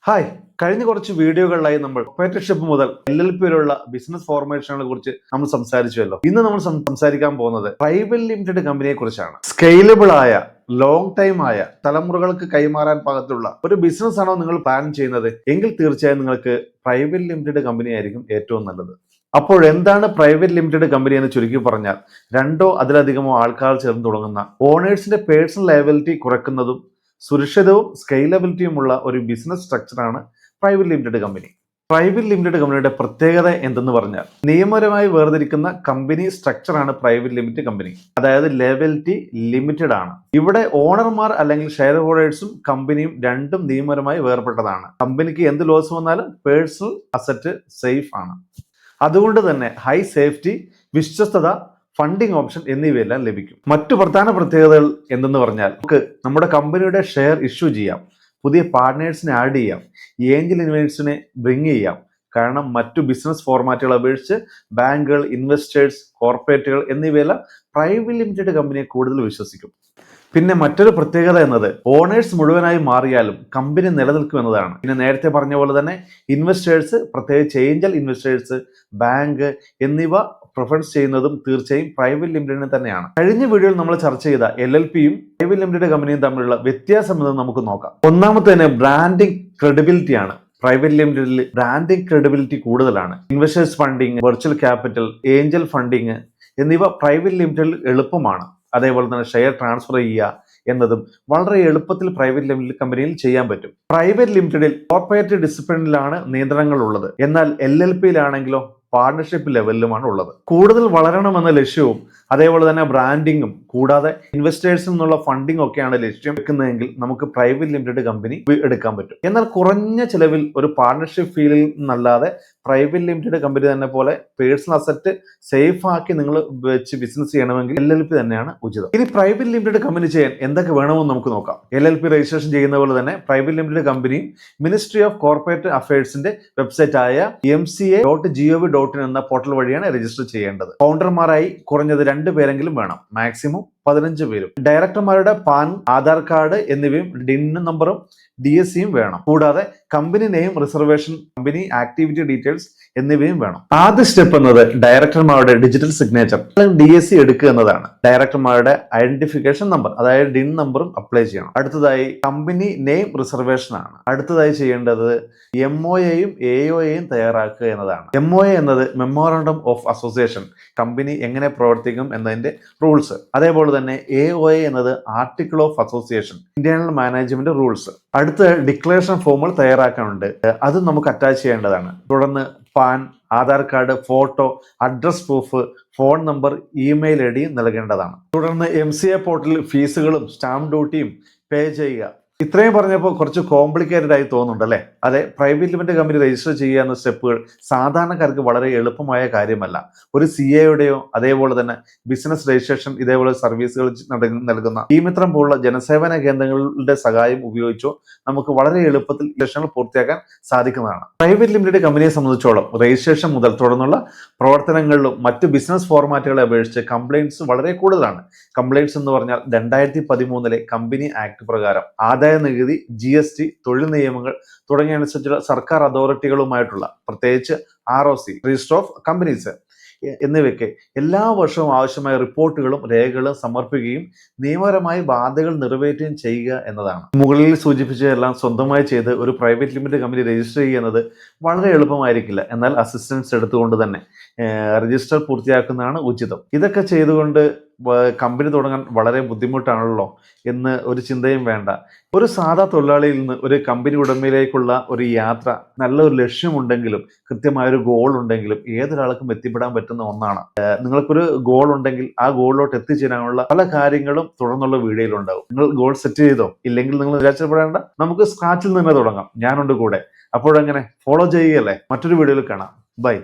Hi, കഴിഞ്ഞ കുറച്ച് വീഡിയോകളിലായി നമ്മൾ ഓപ്പറേറ്റർഷിപ്പ് മുതൽ LLP വരെയുള്ള ബിസിനസ് ഫോർമേഷനുകളെ കുറിച്ച് നമ്മൾ സംസാരിച്ചുവല്ലോ. ഇന്ന് നമ്മൾ സംസാരിക്കാൻ പോകുന്നത് പ്രൈവറ്റ് ലിമിറ്റഡ് കമ്പനിയെ കുറിച്ചാണ്. സ്കെയിലബിൾ ആയ, ലോങ് ടൈം ആയ, തലമുറകൾക്ക് കൈമാറാൻ പാകത്തുള്ള ഒരു ബിസിനസ് ആണോ നിങ്ങൾ പ്ലാൻ ചെയ്യുന്നത് എങ്കിൽ തീർച്ചയായും നിങ്ങൾക്ക് പ്രൈവറ്റ് ലിമിറ്റഡ് കമ്പനി ആയിരിക്കും ഏറ്റവും നല്ലത്. അപ്പോൾ എന്താണ് പ്രൈവറ്റ് ലിമിറ്റഡ് കമ്പനി എന്ന് ചുരുക്കി പറഞ്ഞാൽ, രണ്ടോ അതിലധികമോ ആൾക്കാർ ചേർന്ന് തുടങ്ങുന്ന, ഓണേഴ്സിന്റെ പേഴ്സണൽ ലയബിലിറ്റി കുറയ്ക്കുന്നതും സുരക്ഷിതവും സ്കെയിലബിലിറ്റിയുമുള്ള ഒരു ബിസിനസ് സ്ട്രക്ചറാണ് private limited company. Private limited കമ്പനിയുടെ പ്രത്യേകത എന്തെന്ന് പറഞ്ഞാൽ, നിയമപരമായി വേർതിരിക്കുന്ന കമ്പനി സ്ട്രക്ചറാണ് പ്രൈവറ്റ് ലിമിറ്റഡ് കമ്പനി. അതായത് ലയബിലിറ്റി ലിമിറ്റഡ് ആണ്. ഇവിടെ ഓണർമാർ അല്ലെങ്കിൽ ഷെയർ ഹോൾഡേഴ്സും കമ്പനിയും രണ്ടും നിയമപരമായി വേർപെട്ടതാണ്. കമ്പനിക്ക് എന്ത് ലോസ് വന്നാലും പേഴ്സണൽ അസറ്റ് സേഫ് ആണ്. അതുകൊണ്ട് തന്നെ ഹൈ സേഫ്റ്റി, വിശ്വസ്തത, ഫണ്ടിങ് ഓപ്ഷൻ എന്നിവയെല്ലാം ലഭിക്കും. മറ്റു പ്രധാന പ്രത്യേകതകൾ എന്തെന്ന് പറഞ്ഞാൽ, നമുക്ക് നമ്മുടെ കമ്പനിയുടെ ഷെയർ ഇഷ്യൂ ചെയ്യാം, പുതിയ പാർട്ട്നേഴ്സിനെ ആഡ് ചെയ്യാം, ഏഞ്ചൽ ഇൻവെസ്റ്റേഴ്സിനെ ബ്രിങ് ചെയ്യാം. കാരണം മറ്റു ബിസിനസ് ഫോർമാറ്റുകൾ അപേക്ഷിച്ച് ബാങ്കുകൾ, ഇൻവെസ്റ്റേഴ്സ്, കോർപ്പറേറ്റുകൾ എന്നിവയെല്ലാം പ്രൈവറ്റ് ലിമിറ്റഡ് കമ്പനിയെ കൂടുതൽ വിശ്വസിക്കും. പിന്നെ മറ്റൊരു പ്രത്യേകത എന്നത്, ഓണേഴ്സ് മുഴുവനായി മാറിയാലും കമ്പനി നിലനിൽക്കും എന്നതാണ്. പിന്നെ നേരത്തെ പറഞ്ഞ പോലെ തന്നെ ഇൻവെസ്റ്റേഴ്സ്, പ്രത്യേകിച്ച് ഏഞ്ചൽ ഇൻവെസ്റ്റേഴ്സ്, ബാങ്ക് എന്നിവ പ്രിഫറൻസ് ചെയ്യുന്നതും തീർച്ചയായും പ്രൈവറ്റ് ലിമിറ്റഡിന് തന്നെയാണ്. കഴിഞ്ഞ വീഡിയോയിൽ നമ്മൾ ചർച്ച ചെയ്ത LLPയും പ്രൈവറ്റ് ലിമിറ്റഡ് കമ്പനിയും തമ്മിലുള്ള വ്യത്യാസം എന്ന് നമുക്ക് നോക്കാം. ഒന്നാമത്തെ തന്നെ ബ്രാൻഡിംഗ് ക്രെഡിബിലിറ്റി ആണ്. പ്രൈവറ്റ് ലിമിറ്റഡിൽ ബ്രാൻഡിംഗ് ക്രെഡിബിലിറ്റി കൂടുതലാണ്. Investors funding, virtual capital, Angel funding എന്നിവ പ്രൈവറ്റ് ലിമിറ്റഡിൽ എളുപ്പമാണ്. അതേപോലെ തന്നെ ഷെയർ ട്രാൻസ്ഫർ ചെയ്യുക എന്നതും വളരെ എളുപ്പത്തിൽ പ്രൈവറ്റ് ലിമിറ്റഡ് കമ്പനിയിൽ ചെയ്യാൻ പറ്റും. പ്രൈവറ്റ് ലിമിറ്റഡിൽ കോർപ്പറേറ്റ് ഡിസിപ്ലിനിലാണ് നിയന്ത്രണങ്ങൾ ഉള്ളത്. എന്നാൽ LLPയിലാണെങ്കിലോ പാർട്ണർഷിപ്പ് ലെവലിലുമാണ് ഉള്ളത്. കൂടുതൽ വളരണമെന്ന ലക്ഷ്യവും അതേപോലെ തന്നെ ബ്രാൻഡിങ്ങും കൂടാതെ ഇൻവെസ്റ്റേഴ്സിൽ നിന്നുള്ള ഫണ്ടിങ് ഒക്കെയാണ് ലക്ഷ്യം വെക്കുന്നതെങ്കിൽ നമുക്ക് പ്രൈവറ്റ് ലിമിറ്റഡ് കമ്പനി എടുക്കാൻ പറ്റും. എന്നാൽ കുറഞ്ഞ ചിലവിൽ ഒരു പാർട്ണർഷിപ്പ് ഫീലിൽ നിന്നല്ലാതെ പ്രൈവറ്റ് ലിമിറ്റഡ് കമ്പനി തന്നെ പോലെ പേഴ്സണൽ അസറ്റ് സേഫ് ആക്കി നിങ്ങൾ വെച്ച് ബിസിനസ് ചെയ്യണമെങ്കിൽ LLP തന്നെയാണ് ഉചിതം. ഇനി പ്രൈവറ്റ് ലിമിറ്റഡ് കമ്പനി ചെയ്യാൻ എന്തൊക്കെ വേണമെന്ന് നമുക്ക് നോക്കാം. LLP രജിസ്ട്രേഷൻ ചെയ്യുന്ന പോലെ തന്നെ പ്രൈവറ്റ് ലിമിറ്റഡ് കമ്പനിയും മിനിസ്ട്രി ഓഫ് കോർപ്പറേറ്റ് അഫയേഴ്സിന്റെ വെബ്സൈറ്റ് ആയ mca.gov.in എന്ന പോർട്ടൽ വഴിയാണ് രജിസ്റ്റർ ചെയ്യേണ്ടത്. ഫൗണ്ടർമാരായി കുറഞ്ഞത് 2 പേരെങ്കിലും വേണം, മാക്സിമം 15 പേരും. ഡയറക്ടർമാരുടെ പാൻ, ആധാർ കാർഡ് എന്നിവയും DIN നമ്പറും DSCയും വേണം. കൂടാതെ company name, reservation, company activity details എന്നിവയും വേണം. ആദ്യ സ്റ്റെപ്പ് എന്നത് ഡയറക്ടർമാരുടെ ഡിജിറ്റൽ സിഗ്നേച്ചർ DSC എടുക്കുക എന്നതാണ്. ഡയറക്ടർമാരുടെ ഐഡന്റിഫിക്കേഷൻ നമ്പർ അതായത് DIN നമ്പറും അപ്ലൈ ചെയ്യണം. അടുത്തതായി കമ്പനി നെയിം റിസർവേഷൻ ആണ്. അടുത്തതായി ചെയ്യേണ്ടത് MOAയും AOAയും തയ്യാറാക്കുക എന്നതാണ്. MOA എന്നത് മെമ്മോറാണ്ടം ഓഫ് അസോസിയേഷൻ, കമ്പനി എങ്ങനെ പ്രവർത്തിക്കും എന്നതിന്റെ റൂൾസ്. അതേപോലെ തന്നെ AOA എന്നത് article of association, internal management rules. അടുത്ത ഡിക്ലറേഷൻ ഫോമുകൾ തയ്യാറാക്കാനുണ്ട്, അത് നമുക്ക് അറ്റാച്ച് ചെയ്യേണ്ടതാണ്. തുടർന്ന് pan, Aadhaar card, photo, address proof, phone number, email ID നൽകേണ്ടതാണ്. തുടർന്ന് MCA പോർട്ടലിൽ ഫീസുകളും സ്റ്റാമ്പ് ഡ്യൂട്ടിയും പേ ചെയ്യുക. ഇത്രയും പറഞ്ഞപ്പോൾ കുറച്ച് കോംപ്ലിക്കേറ്റഡ് ആയി തോന്നുന്നുണ്ട് അല്ലേ? അതെ, പ്രൈവറ്റ് ലിമിറ്റഡ് കമ്പനി രജിസ്റ്റർ ചെയ്യുക എന്ന സ്റ്റെപ്പുകൾ സാധാരണക്കാർക്ക് വളരെ എളുപ്പമായ കാര്യമല്ല. ഒരു CAയുടെയോ അതേപോലെ തന്നെ ബിസിനസ് രജിസ്ട്രേഷൻ ഇതേപോലെ സർവീസുകൾ നൽകുന്ന ഇമിത്രം പോലുള്ള ജനസേവന കേന്ദ്രങ്ങളുടെ സഹായം ഉപയോഗിച്ചോ നമുക്ക് വളരെ എളുപ്പത്തിൽ രജിസ്ട്രേഷനുകൾ പൂർത്തിയാക്കാൻ സാധിക്കുന്നതാണ്. പ്രൈവറ്റ് ലിമിറ്റഡ് കമ്പനിയെ സംബന്ധിച്ചോളം രജിസ്ട്രേഷൻ മുതൽ തുടർന്നുള്ള പ്രവർത്തനങ്ങളിലും മറ്റ് ബിസിനസ് ഫോർമാറ്റുകളെ അപേക്ഷിച്ച് കംപ്ലയിൻറ്റ്സ് വളരെ കൂടുതലാണ്. കംപ്ലയിൻറ്റ്സ് എന്ന് പറഞ്ഞാൽ 2013 കമ്പനി ആക്ട് പ്രകാരം ആദായ നികുതി, GST, തൊഴിൽ നിയമങ്ങൾ തുടങ്ങിയനുസരിച്ചുള്ള സർക്കാർ അതോറിറ്റികളുമായിട്ടുള്ള പ്രത്യേകിച്ച് ROC, രജിസ്റ്റർ ഓഫ് കമ്പനീസ് എന്നിവയ്ക്ക് എല്ലാ വർഷവും ആവശ്യമായ റിപ്പോർട്ടുകളും രേഖകളും സമർപ്പിക്കുകയും നിയമപരമായി ബാധ്യതകൾ നിറവേറ്റുകയും ചെയ്യുക എന്നതാണ്. മുകളിൽ സൂചിപ്പിച്ചതെല്ലാം സ്വന്തമായി ചെയ്ത് ഒരു പ്രൈവറ്റ് ലിമിറ്റഡ് കമ്പനി രജിസ്റ്റർ ചെയ്യുന്നത് വളരെ എളുപ്പമായിരിക്കില്ല. എന്നാൽ അസിസ്റ്റൻസ് എടുത്തുകൊണ്ട് തന്നെ രജിസ്റ്റർ പൂർത്തിയാക്കുന്നതാണ് ഉചിതം. ഇതൊക്കെ ചെയ്തുകൊണ്ട് കമ്പനി തുടങ്ങാൻ വളരെ ബുദ്ധിമുട്ടാണല്ലോ എന്ന് ഒരു ചിന്തയും വേണ്ട. ഒരു സാധാ തൊഴിലാളിയിൽ നിന്ന് ഒരു കമ്പനി ഉടമയിലേക്കുള്ള ഒരു യാത്ര നല്ലൊരു ലക്ഷ്യമുണ്ടെങ്കിലും കൃത്യമായൊരു ഗോൾ ഉണ്ടെങ്കിലും ഏതൊരാൾക്കും എത്തിപ്പെടാൻ പറ്റുന്ന ഒന്നാണ്. നിങ്ങൾക്കൊരു ഗോൾ ഉണ്ടെങ്കിൽ ആ ഗോളിലോട്ട് എത്തിച്ചേരാനുള്ള പല കാര്യങ്ങളും തുടർന്നുള്ള വീഡിയോയിൽ ഉണ്ടാവും. നിങ്ങൾ ഗോൾ സെറ്റ് ചെയ്തോ? ഇല്ലെങ്കിൽ നിങ്ങൾ നിരാശപ്പെടേണ്ട, നമുക്ക് സ്ക്രാച്ചിൽ നിന്ന് തുടങ്ങാം. ഞാനുണ്ട് കൂടെ. അപ്പോഴങ്ങനെ ഫോളോ ചെയ്യുകയല്ലേ? മറ്റൊരു വീഡിയോയിൽ കാണാം. ബൈ.